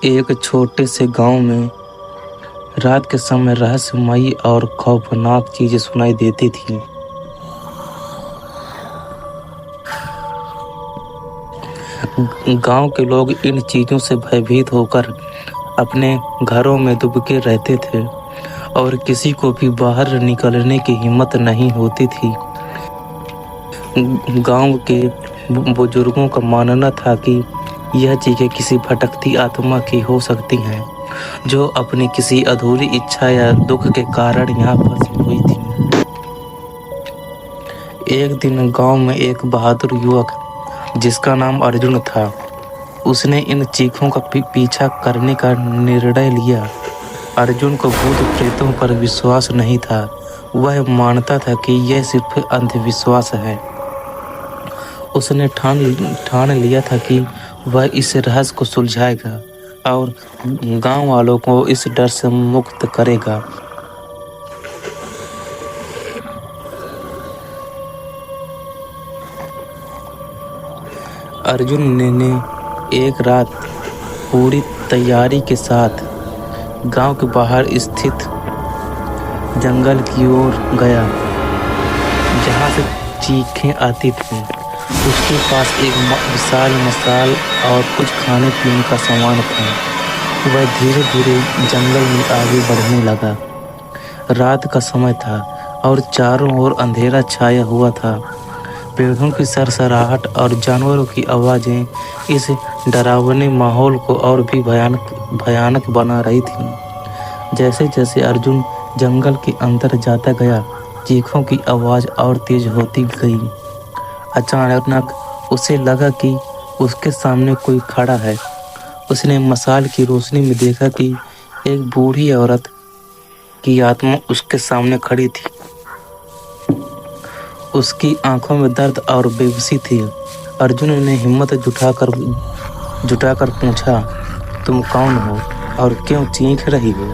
एक छोटे से गांव में रात के समय रहस्यमयी और खौफनाक चीजें सुनाई देती थीं। गांव के लोग इन चीजों से भयभीत होकर अपने घरों में दुबके रहते थे और किसी को भी बाहर निकलने की हिम्मत नहीं होती थी। गांव के बुजुर्गों का मानना था कि यह चीजें किसी भटकती आत्मा की हो सकती हैं, जो अपनी किसी अधूरी इच्छा या दुख के कारण यहाँ फंसी हुई थी। एक दिन गांव में एक बहादुर युवक जिसका नाम अर्जुन था, उसने इन चीखों का पीछा करने का निर्णय लिया। अर्जुन को भूत प्रेतों पर विश्वास नहीं था। वह मानता था कि यह सिर्फ अंधविश्वास है। उसने ठान लिया था कि वह इस रहस्य को सुलझाएगा और गांव वालों को इस डर से मुक्त करेगा। अर्जुन ने एक रात पूरी तैयारी के साथ गांव के बाहर स्थित जंगल की ओर गया, जहां से चीखें आती थीं। उसके पास एक विशाल मशाल और कुछ खाने पीने का सामान था। वह धीरे धीरे जंगल में आगे बढ़ने लगा। रात का समय था और चारों ओर अंधेरा छाया हुआ था। पेड़ों की सरसराहट और जानवरों की आवाज़ें इस डरावने माहौल को और भी भयानक बना रही थीं। जैसे जैसे अर्जुन जंगल के अंदर जाता गया, चीखों की आवाज़ और तेज होती गई। अचानक उसे लगा कि उसके सामने कोई खड़ा है। उसने मशाल की रोशनी में देखा कि एक बूढ़ी औरत की आत्मा उसके सामने खड़ी थी। उसकी आंखों में दर्द और बेबसी थी। अर्जुन ने हिम्मत जुटाकर पूछा, तुम कौन हो और क्यों चीख रही हो?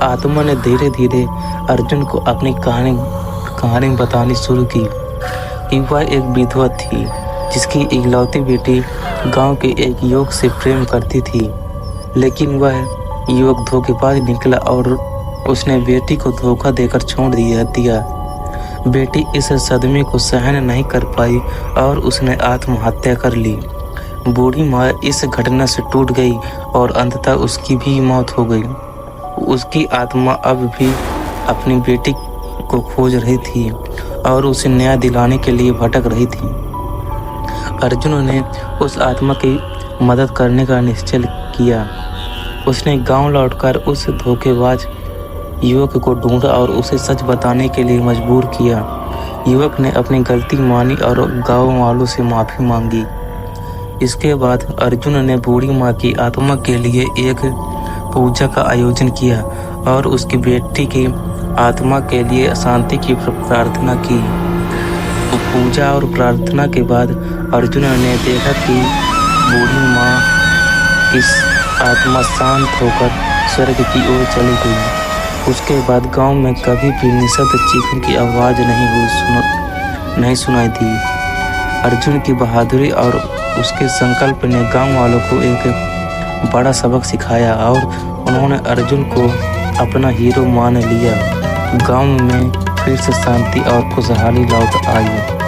आत्मा ने धीरे धीरे अर्जुन को अपनी कहानी बतानी शुरू की कि वह एक विधवा थी जिसकी इकलौती बेटी गांव के एक युवक से प्रेम करती थी, लेकिन वह युवक धोखेबाज निकला और उसने बेटी को धोखा देकर छोड़ दिया। बेटी इस सदमे को सहन नहीं कर पाई और उसने आत्महत्या कर ली। बूढ़ी माँ इस घटना से टूट गई और अंततः उसकी भी मौत हो गई। उसकी आत्मा अब भी अपनी बेटी को खोज रही थी और उसे न्याय दिलाने के लिए भटक रही थी। अर्जुन ने उस आत्मा की मदद करने का निश्चय किया। उसने गांव लौटकर उस धोखेबाज युवक को ढूंढा और उसे सच बताने के लिए मजबूर किया। युवक ने अपनी गलती मानी और गांव वालों से माफी मांगी। इसके बाद अर्जुन ने बूढ़ी माँ की आत्मा के लिए एक पूजा का आयोजन किया और उसकी बेटी की आत्मा के लिए शांति की प्रार्थना की। पूजा और प्रार्थना के बाद अर्जुन ने देखा कि बूढ़ी माँ की आत्मा शांत होकर स्वर्ग की ओर चली गई। उसके बाद गांव में कभी भी निशब्द चीखों की आवाज़ नहीं सुनाई दी। अर्जुन की बहादुरी और उसके संकल्प ने गांव वालों को एक बड़ा सबक सिखाया और उन्होंने अर्जुन को अपना हीरो मान लिया। गांव में फिर से शांति और खुशहाली लौट आई।